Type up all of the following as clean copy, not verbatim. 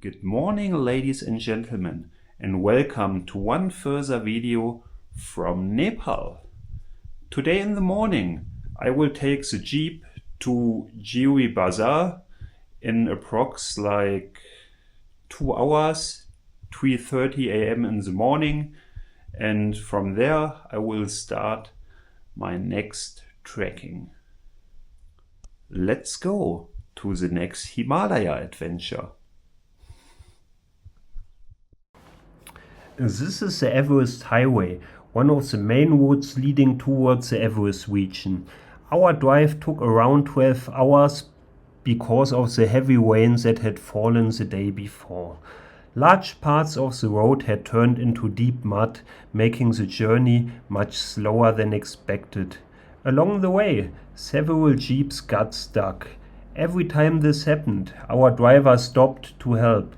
Good morning, ladies and gentlemen, and welcome to one further video from Nepal. Today in the morning I will take the jeep to Giri Bazaar in approx like 2 hours, 3:30 a.m. in the morning, and from there I will start my next trekking. Let's go to the next Himalaya adventure. This is the Everest Highway, one of the main routes leading towards the Everest region. Our drive took around 12 hours because of the heavy rains that had fallen the day before. Large parts of the road had turned into deep mud, making the journey much slower than expected. Along the way, several jeeps got stuck. Every time this happened, our driver stopped to help.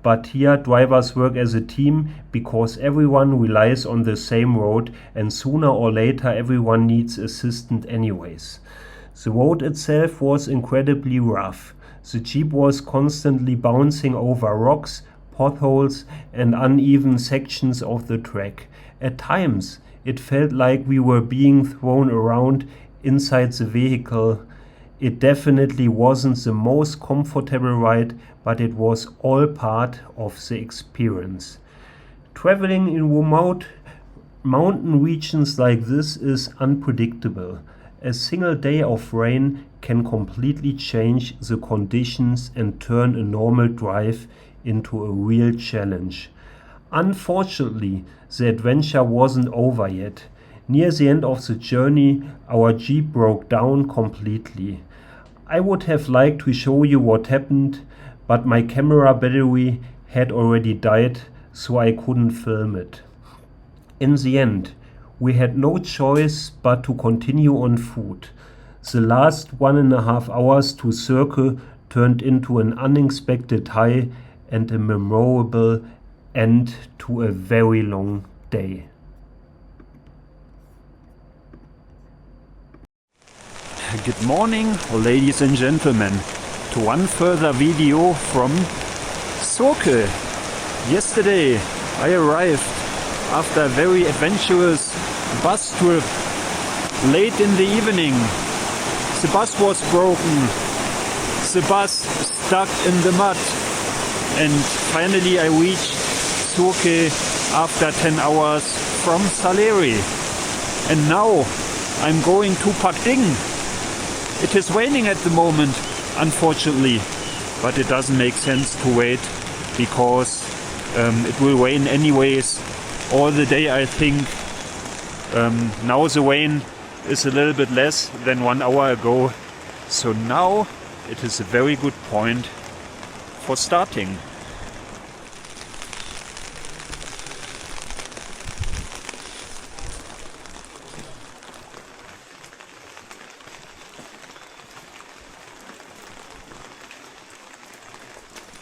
But here drivers work as a team because everyone relies on the same road, and sooner or later everyone needs assistance anyways. The road itself was incredibly rough. The jeep was constantly bouncing over rocks, potholes and uneven sections of the track. At times it felt like we were being thrown around inside the vehicle. It definitely wasn't the most comfortable ride, but it was all part of the experience. Traveling in remote mountain regions like this is unpredictable. A single day of rain can completely change the conditions and turn a normal drive into a real challenge. Unfortunately, the adventure wasn't over yet. Near the end of the journey, our jeep broke down completely. I would have liked to show you what happened, but my camera battery had already died, so I couldn't film it. In the end, we had no choice but to continue on foot. The last 1.5 hours to circle turned into an unexpected high and a memorable end to a very long day. Good morning, ladies and gentlemen, to one further video from Circle. Yesterday I arrived after a very adventurous bus trip late in the evening. The bus was broken, the bus stuck in the mud, and finally I reached Circle after 10 hours from Saleri. And now I'm going to Pakding. It is raining at the moment, unfortunately, but it doesn't make sense to wait because it will rain anyways all the day, I think. Now the rain is a little bit less than 1 hour ago, so now it is a very good point for starting.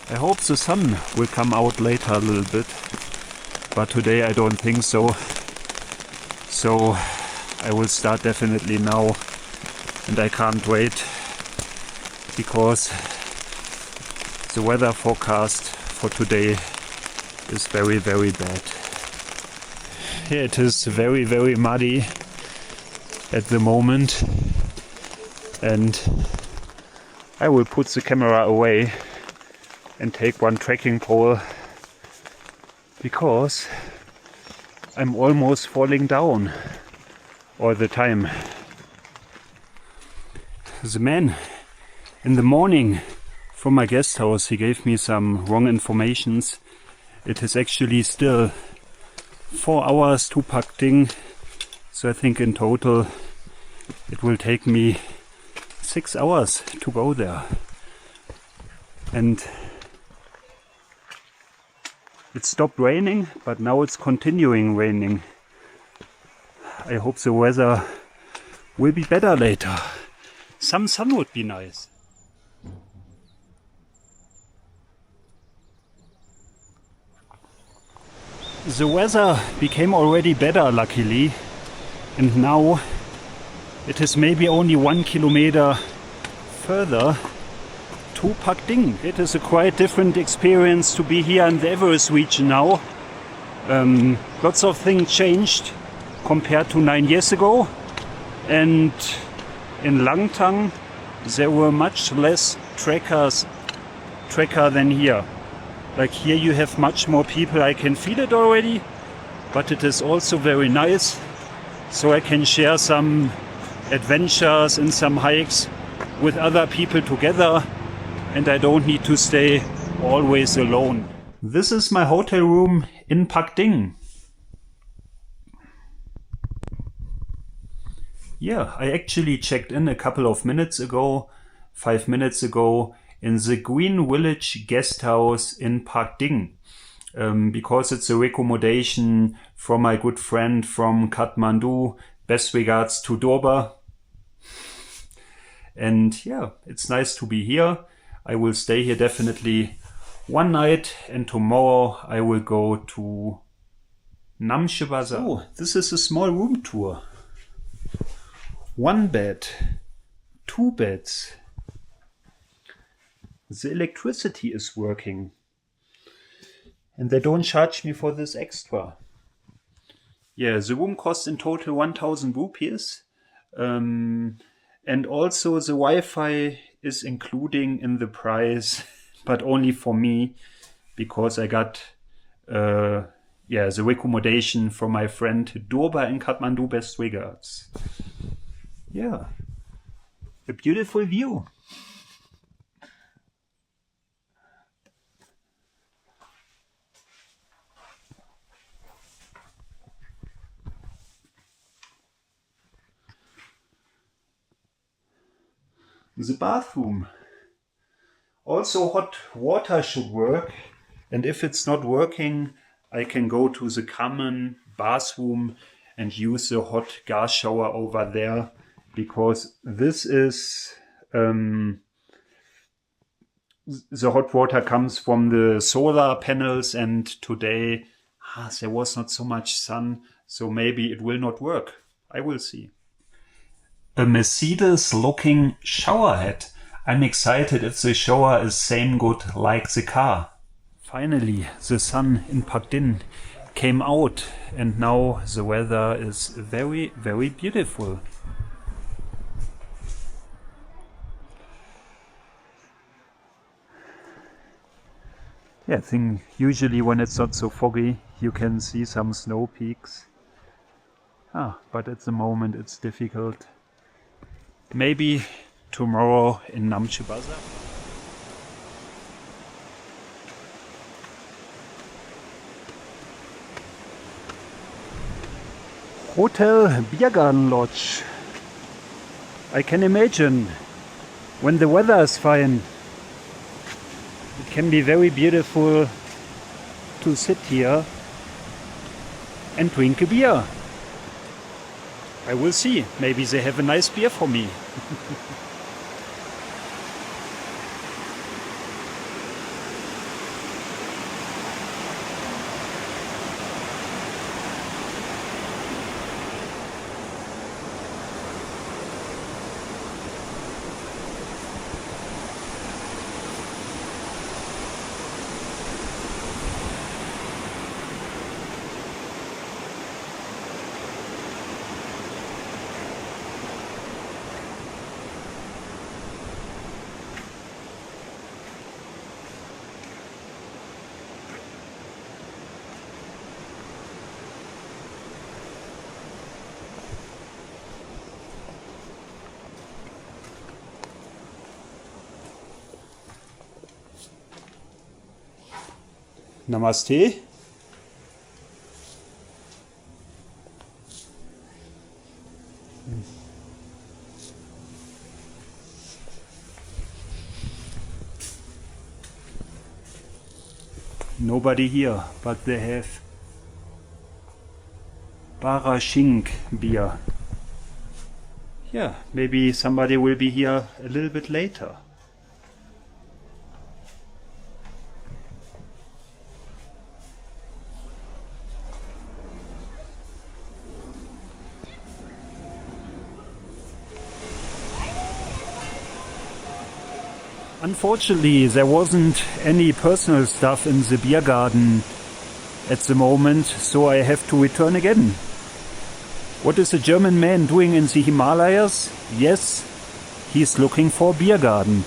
I hope the sun will come out later a little bit, but today I don't think so. So I will start definitely now, and I can't wait because the weather forecast for today is very, very bad. Here it is very, very muddy at the moment, and I will put the camera away and take one trekking pole because I'm almost falling down all the time. The man in the morning from my guest house, he gave me some wrong informations. It is actually still 4 hours to Pakding, so I think in total it will take me 6 hours to go there. And it stopped raining, but now it's continuing raining. I hope the weather will be better later. Some sun would be nice. The weather became already better, luckily, and now it is maybe only 1 kilometer further to Pakding. It is a quite different experience to be here in the Everest region now. Lots of things changed compared to 9 years ago, and in Langtang there were much less trekker than here. Like here you have much more people, I can feel it already, but it is also very nice, so I can share some adventures and some hikes with other people together, and I don't need to stay always alone. This is my hotel room in Pakding. Yeah, I actually checked in a couple of minutes ago, 5 minutes ago, in the Green Village guest house in Pakding, because it's a recommendation from my good friend from Kathmandu. Best regards to Dorba. And yeah, it's nice to be here. I will stay here definitely one night, and tomorrow I will go to Namche Bazaar. Oh, this is a small room tour. 1 bed, 2 beds. The electricity is working, and they don't charge me for this extra. Yeah, the room costs in total 1,000 rupees. And also the Wi-Fi is including in the price, but only for me, because I got the recommendation from my friend Dorba in Kathmandu. Best regards. Yeah, a beautiful view. The bathroom. Also hot water should work, and if it's not working, I can go to the common bathroom and use the hot gas shower over there, because this is the hot water comes from the solar panels, and today there was not so much sun, so maybe it will not work. I will see. A Mercedes looking shower head. I'm excited if the shower is same good like the car. Finally, the sun in Pakding came out, and now the weather is very, very beautiful. Yeah, I think usually when it's not so foggy you can see some snow peaks. But at the moment it's difficult. Maybe tomorrow in Namche Bazaar. Hotel Biergarten Lodge. I can imagine when the weather is fine, it can be very beautiful to sit here and drink a beer. I will see. Maybe they have a nice beer for me. Namaste. Nobody here, but they have Barashink beer. Yeah, maybe somebody will be here a little bit later. Unfortunately, there wasn't any personal stuff in the beer garden at the moment, so I have to return again. What is a German man doing in the Himalayas? Yes, he's looking for a beer garden.